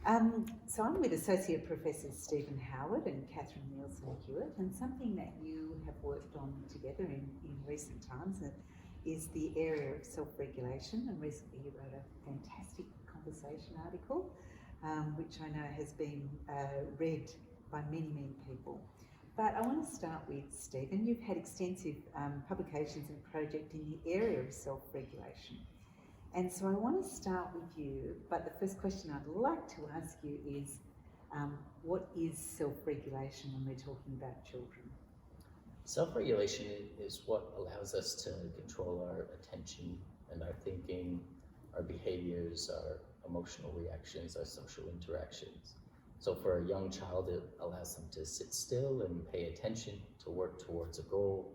So I'm with Associate Professors Neilsen-Hewett and Cathrine Neilsen-Hewett, and something that you have worked on together in recent times is the area of self-regulation, and recently you wrote a fantastic conversation article, which I know has been read by many people. But I want to start with Stephen. You've had extensive publications and projects in the area of self-regulation. And so I want to start with you, but the first question I'd like to ask you is, what is self-regulation when we're talking about children? Self-regulation is what allows us to control our attention and our thinking, our behaviors, our emotional reactions, our social interactions. So for a young child, it allows them to sit still and pay attention, to work towards a goal,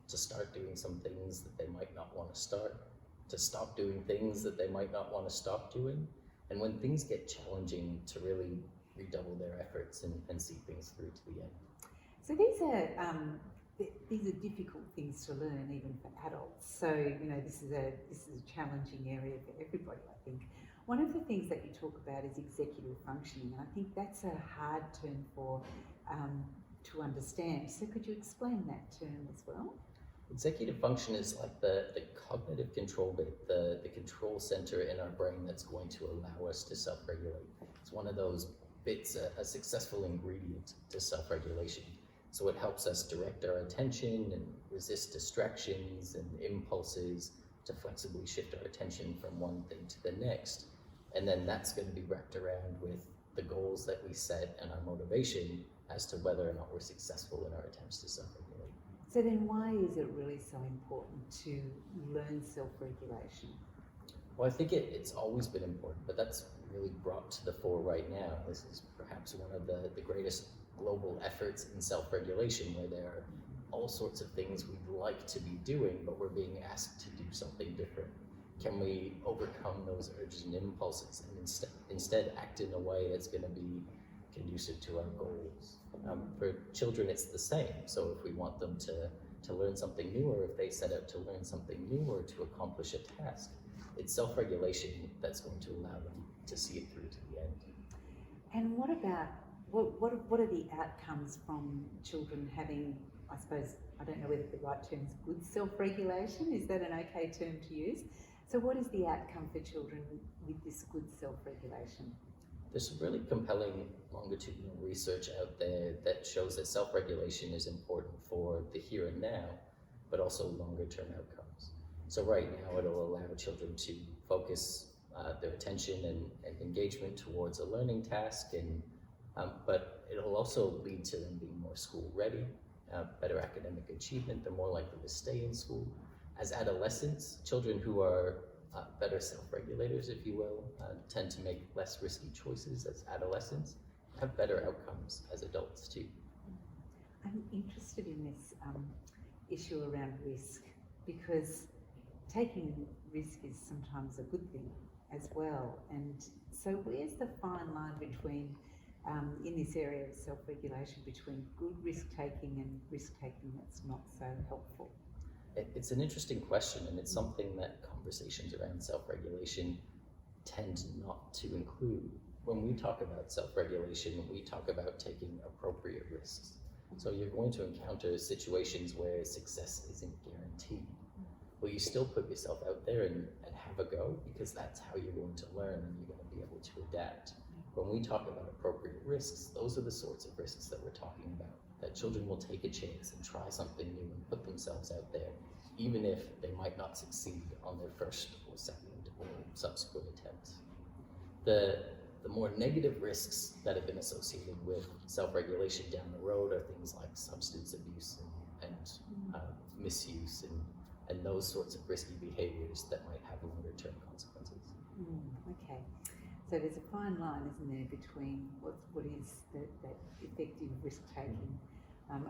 to start doing some things that they might not want to start, to stop doing things that they might not want to stop doing. And when things get challenging, to really redouble their efforts and see things through to the end. So these are difficult things to learn even for adults. So, you know, this is a challenging area for everybody, I think. One of the things that you talk about is executive functioning, and I think that's a hard term to understand. So could you explain that term as well? Executive function is like the cognitive control bit, the control center in our brain that's going to allow us to self-regulate. It's one of those bits, a successful ingredient to self-regulation. So it helps us direct our attention and resist distractions and impulses, to flexibly shift our attention from one thing to the next. And then that's going to be wrapped around with the goals that we set and our motivation as to whether or not we're successful in our attempts to self-regulate. So then why is it really so important to learn self-regulation? Well, I think it's always been important, but that's really brought to the fore right now. This is perhaps one of the greatest global efforts in self-regulation, where there are all sorts of things we'd like to be doing, but we're being asked to do something different. Can we overcome those urges and impulses and instead act in a way that's going to be conducive to our goals? For children, it's the same. So if we want them to learn something new, or if they set out to learn something new or to accomplish a task, it's self-regulation that's going to allow them to see it through to the end. And what about, what are the outcomes from children having, I suppose, I don't know whether the right term is good self-regulation, is that an okay term to use? So what is the outcome for children with this good self-regulation? There's some really compelling longitudinal research out there that shows that self-regulation is important for the here and now, but also longer-term outcomes. So right now, it'll allow children to focus their attention and engagement towards a learning task, but it'll also lead to them being more school-ready, better academic achievement. They're more likely to stay in school. As adolescents, children who are better self-regulators, if you will, tend to make less risky choices as adolescents, have better outcomes as adults too. I'm interested in this issue around risk, because taking risk is sometimes a good thing as well. And so where's the fine line between, in this area of self-regulation, between good risk-taking and risk-taking that's not so helpful? It's an interesting question, and it's something that conversations around self-regulation tend not to include. When we talk about self-regulation, we talk about taking appropriate risks. So you're going to encounter situations where success isn't guaranteed. Well, you still put yourself out there and have a go, because that's how you're going to learn and you're going to be able to adapt. When we talk about appropriate risks, those are the sorts of risks that we're talking about, that children will take a chance and try something new and put themselves out there, even if they might not succeed on their first or second or subsequent attempts. The more negative risks that have been associated with self-regulation down the road are things like substance abuse and misuse and those sorts of risky behaviors that might have longer-term consequences. Okay. So there's a fine line, isn't there, between what is that effective risk-taking,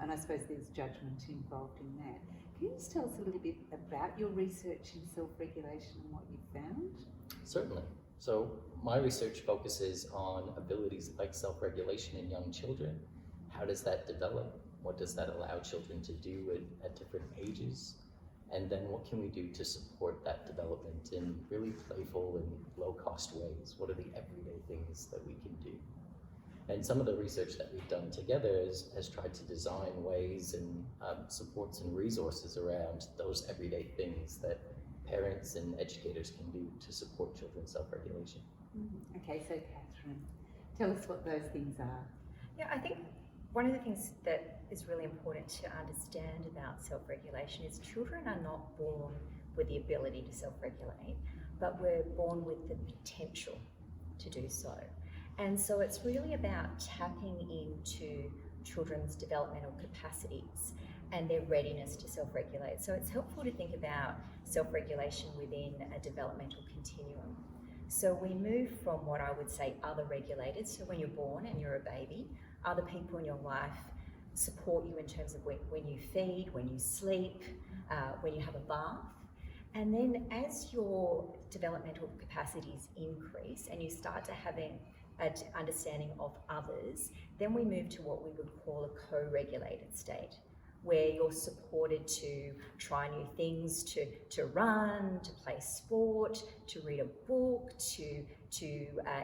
and I suppose there's judgment involved in that. Can you just tell us a little bit about your research in self-regulation and what you've found? Certainly. So my research focuses on abilities like self-regulation in young children. How does that develop? What does that allow children to do at different ages? And then what can we do to support that development in really playful and low-cost ways? What are the everyday things that we can do? And some of the research that we've done together has tried to design ways and supports and resources around those everyday things that parents and educators can do to support children's self-regulation. Okay, so Cathrine, tell us what those things are. Yeah, I think one of the things that is really important to understand about self-regulation is children are not born with the ability to self-regulate, but we're born with the potential to do so. And so it's really about tapping into children's developmental capacities and their readiness to self-regulate. So it's helpful to think about self-regulation within a developmental continuum. So we move from what I would say other regulators, so when you're born and you're a baby, other people in your life support you in terms of when you feed, when you sleep, when you have a bath. And then as your developmental capacities increase and you start to having an understanding of others, then we move to what we would call a co-regulated state, where you're supported to try new things, to run, to play sport, to read a book, to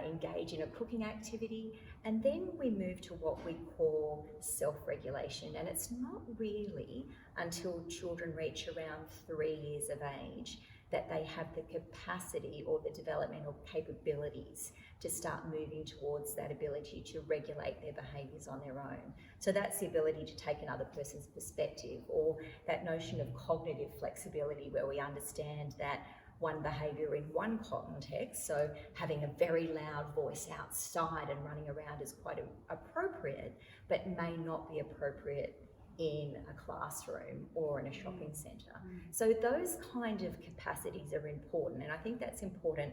engage in a cooking activity. And then we move to what we call self-regulation. And it's not really until children reach around 3 years of age that they have the capacity or the developmental capabilities to start moving towards that ability to regulate their behaviours on their own. So that's the ability to take another person's perspective, or that notion of cognitive flexibility, where we understand that one behaviour in one context, so having a very loud voice outside and running around is quite appropriate, but may not be appropriate in a classroom or in a shopping centre. So those kind of capacities are important, and I think that's important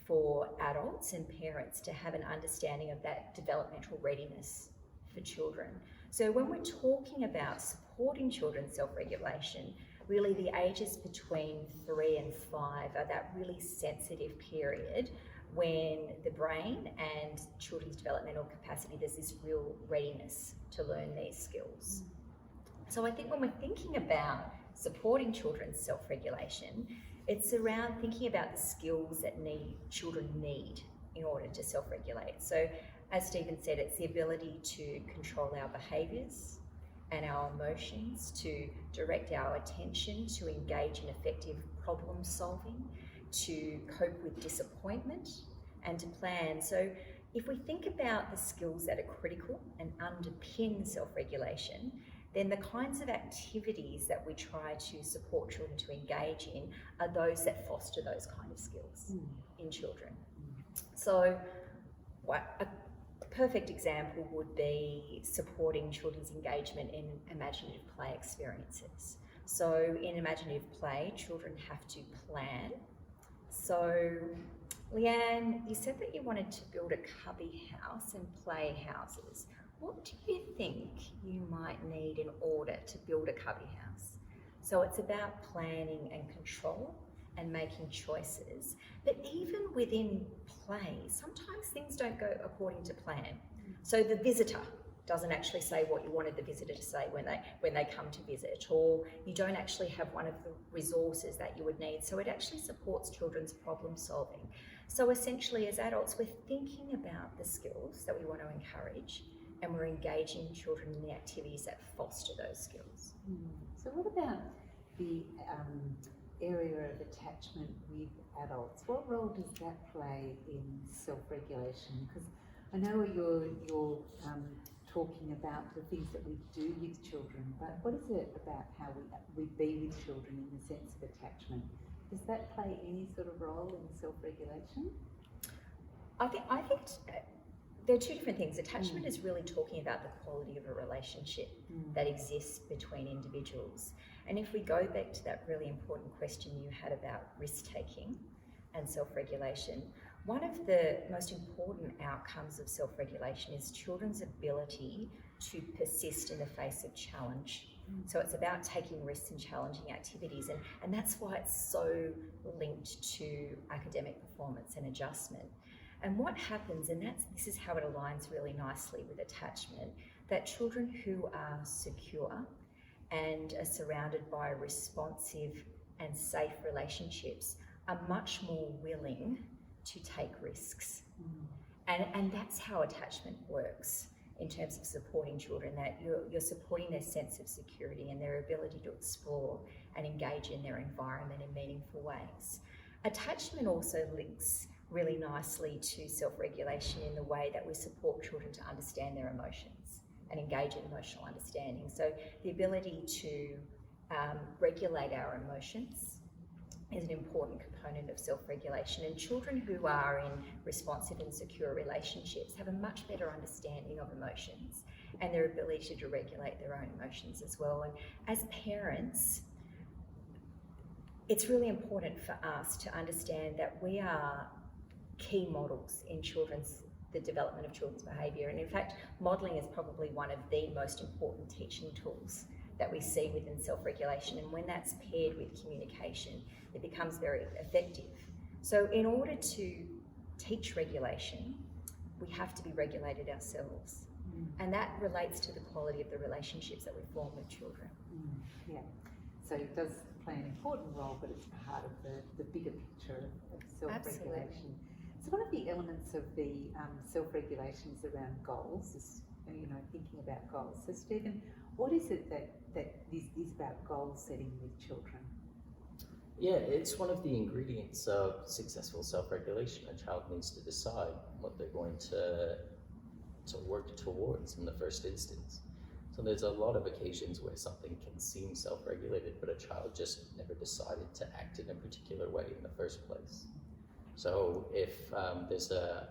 for adults and parents to have an understanding of that developmental readiness for children. So when we're talking about supporting children's self-regulation, really the ages between 3 and 5 are that really sensitive period when the brain and children's developmental capacity, there's this real readiness to learn these skills. So I think when we're thinking about supporting children's self-regulation, it's around thinking about the skills that children need in order to self-regulate. So as Stephen said, it's the ability to control our behaviours and our emotions, to direct our attention, to engage in effective problem solving, to cope with disappointment, and to plan. So if we think about the skills that are critical and underpin self-regulation, then the kinds of activities that we try to support children to engage in are those that foster those kind of skills in children. So a perfect example would be supporting children's engagement in imaginative play experiences. So in imaginative play, children have to plan. So Leanne, you said that you wanted to build a cubby house and play houses. What do you think you might need in order to build a cubby house? So it's about planning and control and making choices. But even within play, sometimes things don't go according to plan. So the visitor doesn't actually say what you wanted the visitor to say when they come to visit, or you don't actually have one of the resources that you would need. So it actually supports children's problem solving. So essentially, as adults, we're thinking about the skills that we want to encourage, and we're engaging children in the activities that foster those skills. So what about the area of attachment with adults? What role does that play in self-regulation? Because I know you're talking about the things that we do with children, but what is it about how we be with children in the sense of attachment? Does that play any sort of role in self-regulation? I think there are two different things. Attachment is really talking about the quality of a relationship that exists between individuals. And if we go back to that really important question you had about risk-taking and self-regulation, one of the most important outcomes of self-regulation is children's ability to persist in the face of challenge. So it's about taking risks and challenging activities, and that's why it's so linked to academic performance and adjustment. And what happens, and this is how it aligns really nicely with attachment, that children who are secure and are surrounded by a responsive and safe relationships are much more willing to take risks. And that's how attachment works in terms of supporting children, that you're supporting their sense of security and their ability to explore and engage in their environment in meaningful ways. Attachment also links really nicely to self-regulation in the way that we support children to understand their emotions and engage in emotional understanding. So the ability to regulate our emotions is an important component of self-regulation, and children who are in responsive and secure relationships have a much better understanding of emotions and their ability to regulate their own emotions as well. And as parents, it's really important for us to understand that we are key models in the development of children's behaviour, and in fact modelling is probably one of the most important teaching tools that we see within self-regulation, and when that's paired with communication, it becomes very effective. So in order to teach regulation, we have to be regulated ourselves, and that relates to the quality of the relationships that we form with children. Yeah, so it does play an important role, but it's part of the bigger picture of self-regulation. Absolutely. So one of the elements of the self-regulation is around goals, is, thinking about goals. So Stephen, what is it that is about goal setting with children? Yeah, it's one of the ingredients of successful self-regulation. A child needs to decide what they're going to work towards in the first instance. So there's a lot of occasions where something can seem self-regulated, but a child just never decided to act in a particular way in the first place. So if there's a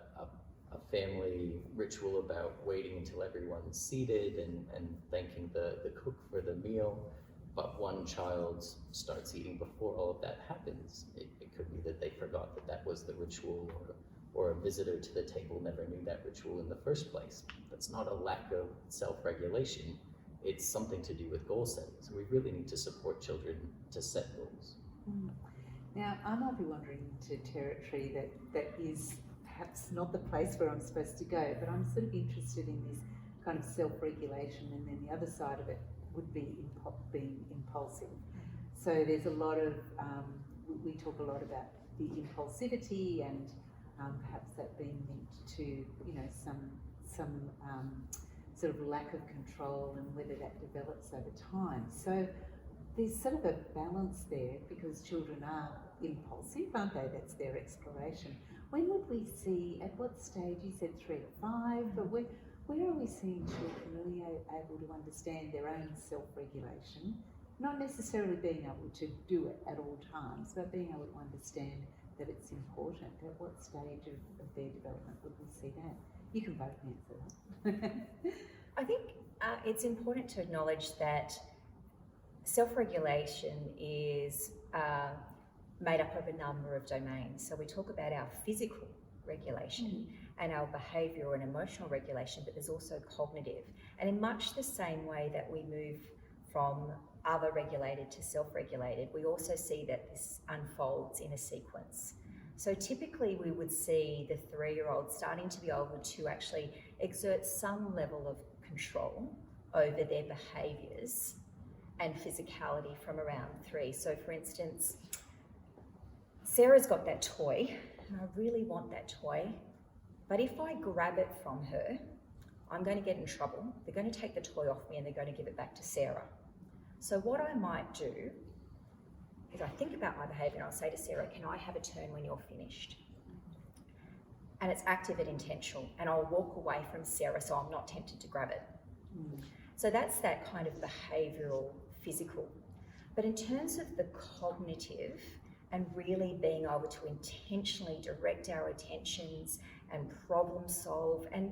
family ritual about waiting until everyone's seated and thanking the cook for the meal, but one child starts eating before all of that happens, it could be that they forgot that was the ritual, or a visitor to the table never knew that ritual in the first place. That's not a lack of self-regulation, it's something to do with goal setting. So we really need to support children to set goals. Now, I might be wandering into territory that is perhaps not the place where I'm supposed to go, but I'm sort of interested in this kind of self-regulation, and then the other side of it would be being impulsive. So there's a lot of, we talk a lot about the impulsivity, and perhaps that being linked to, some sort of lack of control, and whether that develops over time. So there's sort of a balance there, because children are impulsive, aren't they? That's their exploration. When would we see, at what stage, you said 3 to 5, but where are we seeing children really able to understand their own self-regulation? Not necessarily being able to do it at all times, but being able to understand that it's important. At what stage of their development would we see that? You can both answer that. I think it's important to acknowledge that self-regulation is made up of a number of domains. So we talk about our physical regulation and our behavioural and emotional regulation, but there's also cognitive. And in much the same way that we move from other regulated to self-regulated, we also see that this unfolds in a sequence. So typically we would see the 3-year-old starting to be able to actually exert some level of control over their behaviours and physicality from around 3. So for instance, Sarah's got that toy, and I really want that toy, but if I grab it from her, I'm going to get in trouble. They're going to take the toy off me and they're going to give it back to Sarah. So what I might do is I think about my behaviour and I'll say to Sarah, can I have a turn when you're finished? And it's active and intentional, and I'll walk away from Sarah so I'm not tempted to grab it. So that's that kind of behavioural, physical. But in terms of the cognitive, and really being able to intentionally direct our attentions and problem solve and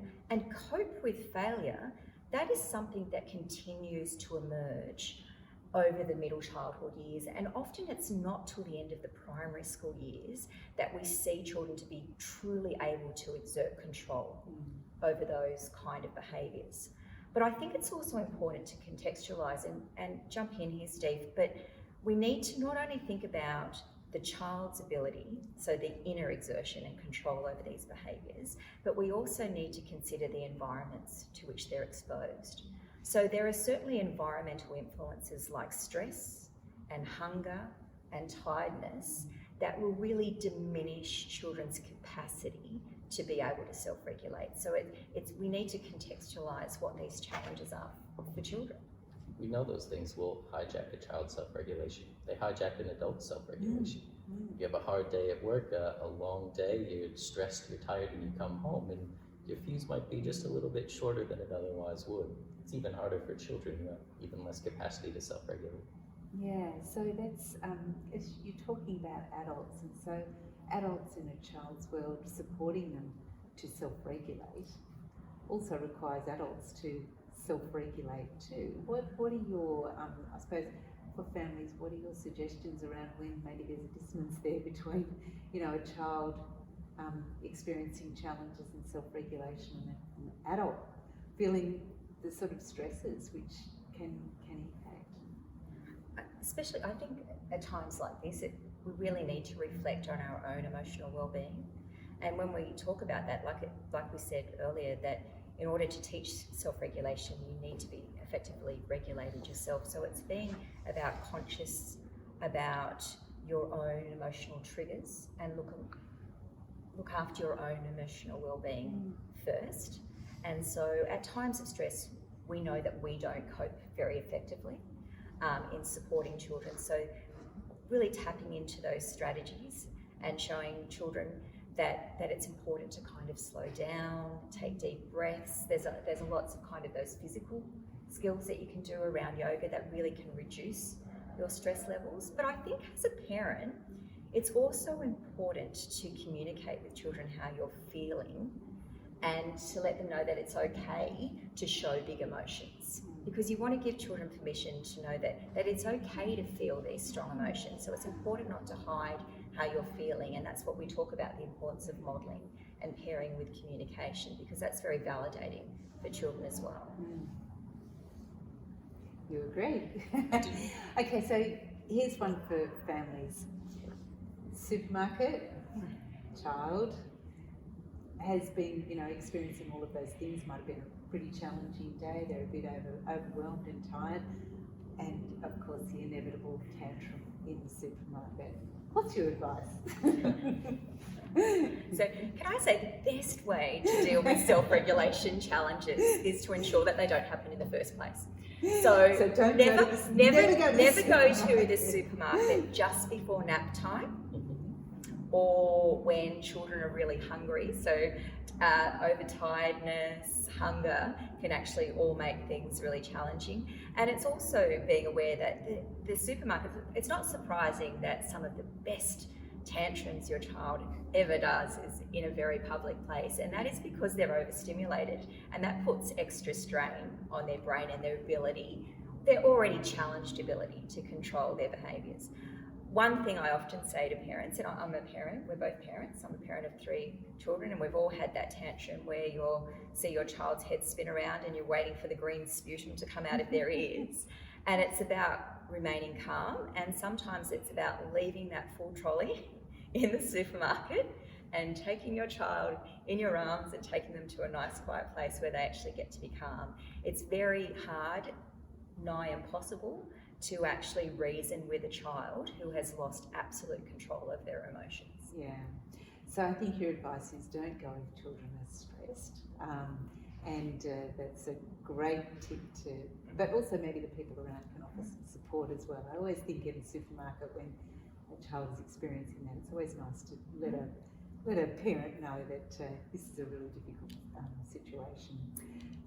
cope with failure, that is something that continues to emerge over the middle childhood years, and often it's not till the end of the primary school years that we see children to be truly able to exert control over those kind of behaviours. But I think it's also important to contextualise, and jump in here, Steve, but we need to not only think about the child's ability, so the inner exertion and control over these behaviours, but we also need to consider the environments to which they're exposed. So there are certainly environmental influences like stress and hunger, and tiredness that will really diminish children's capacity to be able to self-regulate. So we need to contextualise what these challenges are for children. We know those things will hijack a child's self-regulation. They hijack an adult's self-regulation. You have a hard day at work, a long day, you're stressed, you're tired, and you come home, and your fuse might be just a little bit shorter than it otherwise would. It's even harder for children who have even less capacity to self-regulate. Yeah, so that's, you're talking about adults, and so adults in a child's world, supporting them to self-regulate also requires adults to self-regulate too. What are your, I suppose, for families, what are your suggestions around when maybe there's a dissonance there between, a child experiencing challenges in self-regulation and an adult feeling the sort of stresses which can impact? Especially, I think at times like this, we really need to reflect on our own emotional well-being. And when we talk about that, like we said earlier, that in order to teach self-regulation, you need to be effectively regulated yourself. So it's being about conscious about your own emotional triggers and look after your own emotional well-being first. And so at times of stress, we know that we don't cope very effectively in supporting children. So really tapping into those strategies and showing children that it's important to kind of slow down, take deep breaths. There's lots of kind of those physical skills that you can do around yoga that really can reduce your stress levels. But I think as a parent, it's also important to communicate with children how you're feeling and to let them know that it's okay to show big emotions, because you want to give children permission to know that it's okay to feel these strong emotions. So it's important not to hide how you're feeling, and that's what we talk about, the importance of modelling and pairing with communication, because that's very validating for children as well. You agree? Okay, so here's one for families. Supermarket, child has been, experiencing all of those things. Might have been a pretty challenging day. They're a bit overwhelmed and tired, and of course the inevitable tantrum in the supermarket. What's your advice? So can I say the best way to deal with self-regulation challenges is to ensure that they don't happen in the first place. So don't never go to the supermarket. supermarket just before nap time or when children are really hungry. So overtiredness, hunger can actually all make things really challenging. And it's also being aware that the supermarket, it's not surprising that some of the best tantrums your child ever does is in a very public place, and that is because they're overstimulated, and that puts extra strain on their brain and their already challenged ability to control their behaviours. One thing I often say to parents, and I'm a parent, we're both parents, I'm a parent of 3 children, and we've all had that tantrum where you'll see your child's head spin around and you're waiting for the green sputum to come out of their ears. And it's about remaining calm, and sometimes it's about leaving that full trolley in the supermarket and taking your child in your arms and taking them to a nice quiet place where they actually get to be calm. It's very hard, nigh impossible, to actually reason with a child who has lost absolute control of their emotions. Yeah. So I think your advice is don't go if children are stressed. And that's a great tip but also maybe the people around can offer some support as well. I always think in the supermarket when a child is experiencing that, it's always nice to let a parent know that this is a really difficult situation.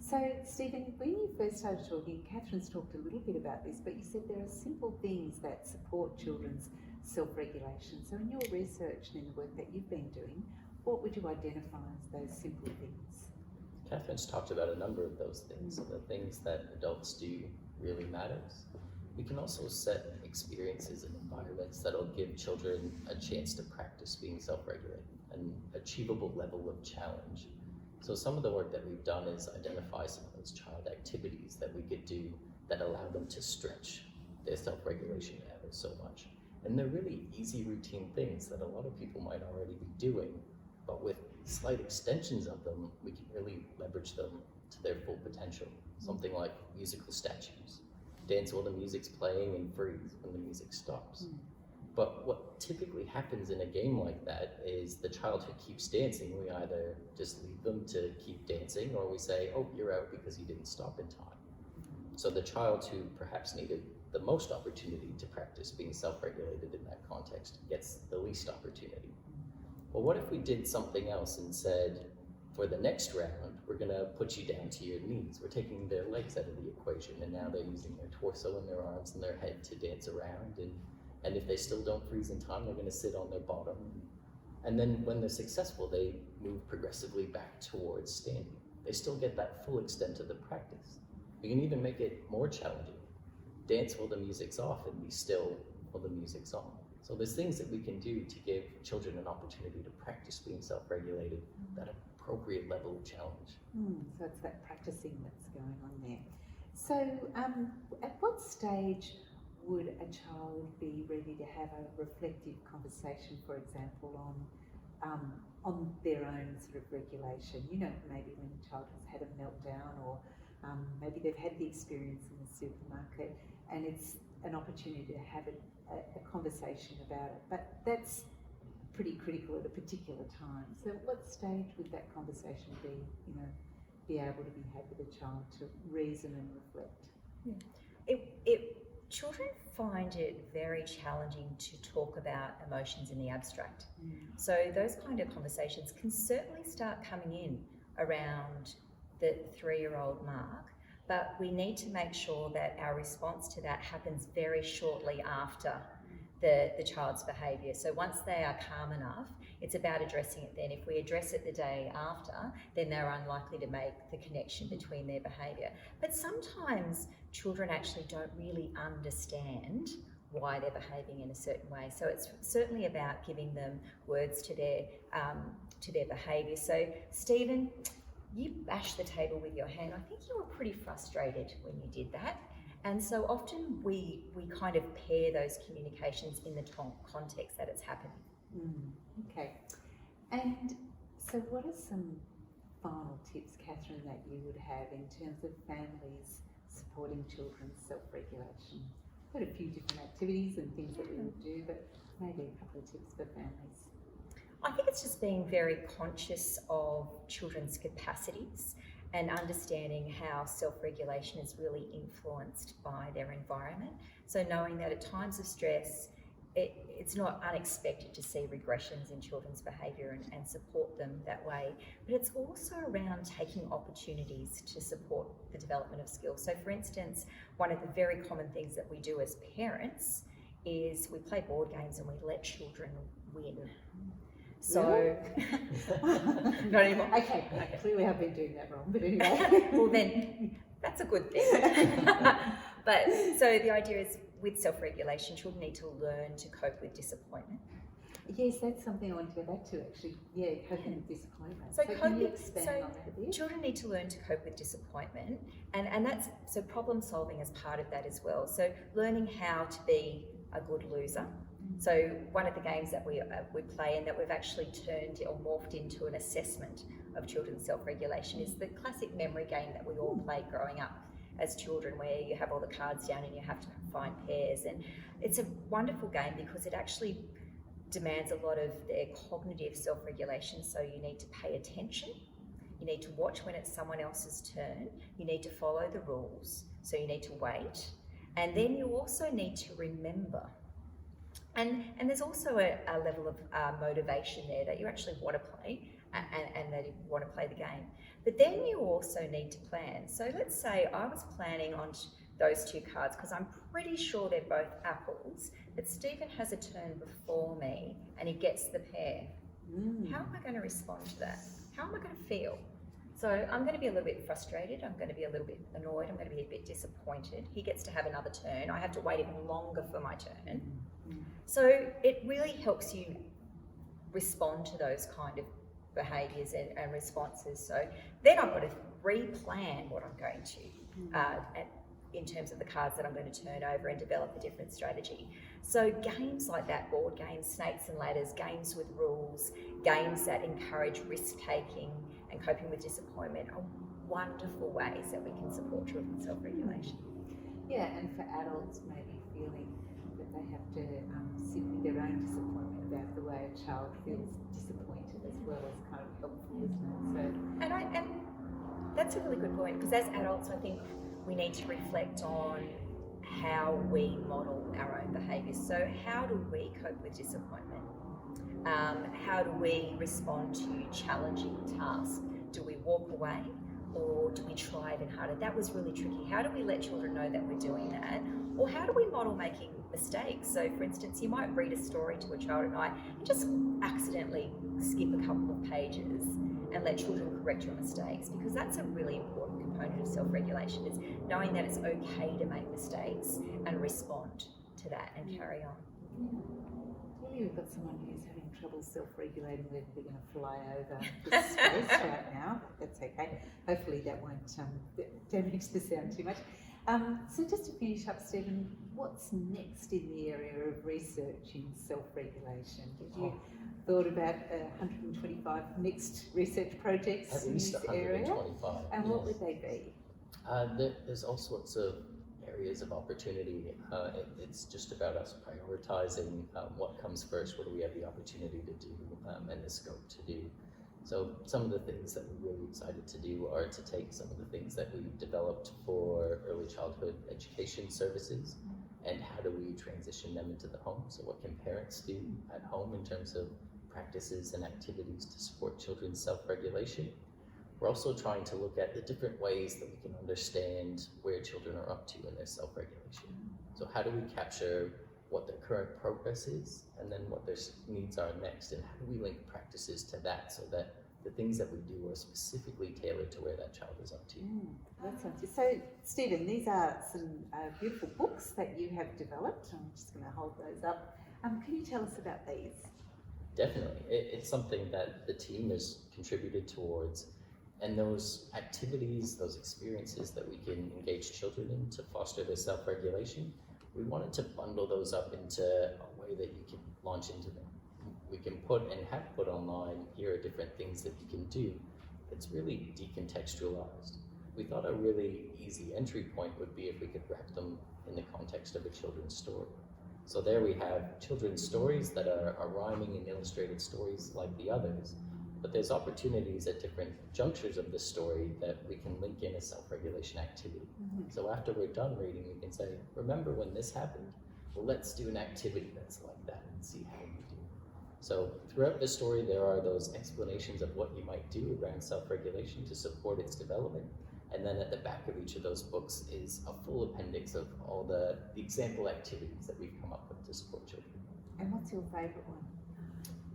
So, Stephen, when you first started talking, Catherine's talked a little bit about this, but you said there are simple things that support children's self-regulation. So in your research and in the work that you've been doing, what would you identify as those simple things? Catherine's talked about a number of those things, so the things that adults do really matters. We can also set experiences and environments that'll give children a chance to practice being self-regulated, an achievable level of challenge. So some of the work that we've done is identify some of those child activities that we could do that allow them to stretch their self-regulation ever so much. And they're really easy routine things that a lot of people might already be doing, but with slight extensions of them, we can really leverage them to their full potential. Something like musical statues. Dance while the music's playing and freeze when the music stops. But what typically happens in a game like that is the child who keeps dancing, we either just leave them to keep dancing, or we say, oh, you're out because you didn't stop in time. So the child who perhaps needed the most opportunity to practice being self-regulated in that context gets the least opportunity. Well, what if we did something else and said, for the next round, we're gonna put you down to your knees. We're taking their legs out of the equation, and now they're using their torso and their arms and their head to dance around. And if they still don't freeze in time, they're gonna sit on their bottom. And then when they're successful, they move progressively back towards standing. They still get that full extent of the practice. We can even make it more challenging. Dance while the music's off and be still while the music's on. So there's things that we can do to give children an opportunity to practice being self-regulated, that appropriate level of challenge. So it's that practicing that's going on there. So at what stage would a child be ready to have a reflective conversation, for example, on their own sort of regulation? You know, maybe when a child has had a meltdown, or maybe they've had the experience in the supermarket, and it's an opportunity to have a conversation about it. But that's pretty critical at a particular time. So at what stage would that conversation be, you know, be able to be had with a child to reason and reflect? Children find it very challenging to talk about emotions in the abstract. So those kind of conversations can certainly start coming in around the 3-year-old mark, but we need to make sure that our response to that happens very shortly after the child's behaviour. So once they are calm enough, it's about addressing it then. If we address it the day after, then they're unlikely to make the connection between their behaviour. But sometimes children actually don't really understand why they're behaving in a certain way. So it's certainly about giving them words to their behaviour. So Stephen, you bashed the table with your hand. I think you were pretty frustrated when you did that. And so often we kind of pair those communications in the context that it's happening. Okay. And so what are some final tips, Cathrine, that you would have in terms of families supporting children's self-regulation? We've got a few different activities and things that we would do, but maybe a couple of tips for families. I think it's just being very conscious of children's capacities and understanding how self-regulation is really influenced by their environment. So knowing that at times of stress, it's not unexpected to see regressions in children's behaviour and support them that way. But it's also around taking opportunities to support the development of skills. So for instance, one of the very common things that we do as parents is we play board games and we let children win. So, not anymore. Okay, clearly I've been doing that wrong, but anyway. Well then, that's a good thing. But, so the idea is with self-regulation, children need to learn to cope with disappointment. Yes, that's something I want to go back to actually. Yeah, coping with disappointment. So can you expand on that a bit? Children need to learn to cope with disappointment, and that's, so problem solving is part of that as well. So learning how to be a good loser. So one of the games that we play and that we've actually turned or morphed into an assessment of children's self-regulation is the classic memory game that we all played growing up as children, where you have all the cards down and you have to find pairs. And it's a wonderful game because it actually demands a lot of their cognitive self-regulation. So you need to pay attention, you need to watch when it's someone else's turn, you need to follow the rules, so you need to wait, and then you also need to remember. And there's also a level of motivation there that you actually want to play and that you want to play the game. But then you also need to plan. So let's say I was planning on those two cards because I'm pretty sure they're both apples, but Stephen has a turn before me and he gets the pair. How am I going to respond to that? How am I going to feel? So I'm going to be a little bit frustrated, I'm going to be a little bit annoyed, I'm going to be a bit disappointed. He gets to have another turn, I have to wait even longer for my turn. So it really helps you respond to those kind of behaviours and responses. So then I've got to re-plan what I'm going to in terms of the cards that I'm going to turn over and develop a different strategy. So games like that, board games, snakes and ladders, games with rules, games that encourage risk-taking and coping with disappointment are wonderful ways that we can support children's self-regulation. Yeah, and for adults maybe feeling that they have to simply their own disappointment about the way a child feels disappointed as well as kind of helpful, isn't it? So, And that's a really good point, because as adults, I think we need to reflect on how we model our own behaviours. So how do we cope with disappointment? How do we respond to challenging tasks? Do we walk away, or do we try even harder? That was really tricky. How do we let children know that we're doing that? Or how do we model making mistakes? So for instance, you might read a story to a child at night and just accidentally skip a couple of pages and let children correct your mistakes, because that's a really important component of self-regulation, is knowing that it's okay to make mistakes and respond to that and carry on. Clearly we've got someone who's having trouble self-regulating whether they're going to fly over this space right now. That's okay. Hopefully that won't damage the sound too much. So just to finish up, Stephen, what's next in the area of research in self-regulation? Did you thought about 125 next research projects At in least this area? 125. And yes. what would they be? There's all sorts of areas of opportunity. It's just about us prioritizing what comes first, what do we have the opportunity to do, and the scope to do. So some of the things that we're really excited to do are to take some of the things that we've developed for early childhood education services, and how do we transition them into the home? So what can parents do at home in terms of practices and activities to support children's self-regulation? We're also trying to look at the different ways that we can understand where children are up to in their self-regulation. So how do we capture what their current progress is, and then what their needs are next, and how do we link practices to that so that the things that we do are specifically tailored to where that child is up to. That sounds good. So, Stephen, these are some beautiful books that you have developed. I'm just going to hold those up. Can you tell us about these? Definitely. It's something that the team has contributed towards, and those activities, those experiences that we can engage children in to foster their self-regulation, we wanted to bundle those up into a way that you can launch into them. We can put and have put online, here are different things that you can do. It's really decontextualized. We thought a really easy entry point would be if we could wrap them in the context of a children's story. So there we have children's stories that are rhyming and illustrated stories like the others, but there's opportunities at different junctures of the story that we can link in a self-regulation activity. So after we're done reading, we can say, remember when this happened? Well, let's do an activity that's like that and see how we do. So throughout the story, there are those explanations of what you might do around self-regulation to support its development. And then at the back of each of those books is a full appendix of all the example activities that we've come up with to support children. And what's your favourite one?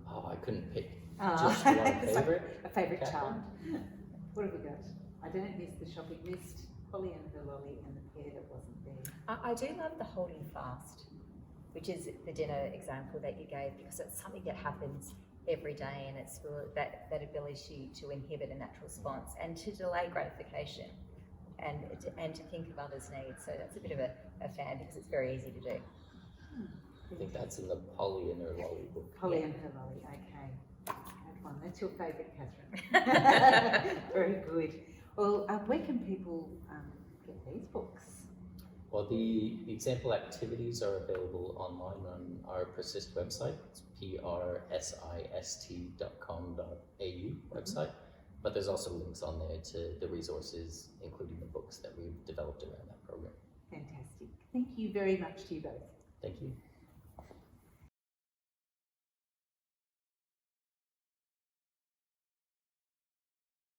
Oh, I couldn't pick just one favorite. A favourite Cathrine? child. What have we got? I don't miss the shopping list, Polly and her lolly, and the pear that wasn't there. I do love the holding fast, which is the dinner example that you gave, because it's something that happens every day, and it's for that ability to inhibit a natural response and to delay gratification and to think of others' needs. So that's a bit of a fan, because it's very easy to do. I think that's in the Polly and her lolly book. Polly and her lolly, okay. Good one. That's your favourite, Cathrine. Very good. Well, where can people get these books? Well, the example activities are available online on our Persist website. It's persist.com.au website. But there's also links on there to the resources, including the books that we've developed around that program. Fantastic. Thank you very much to you both. Thank you.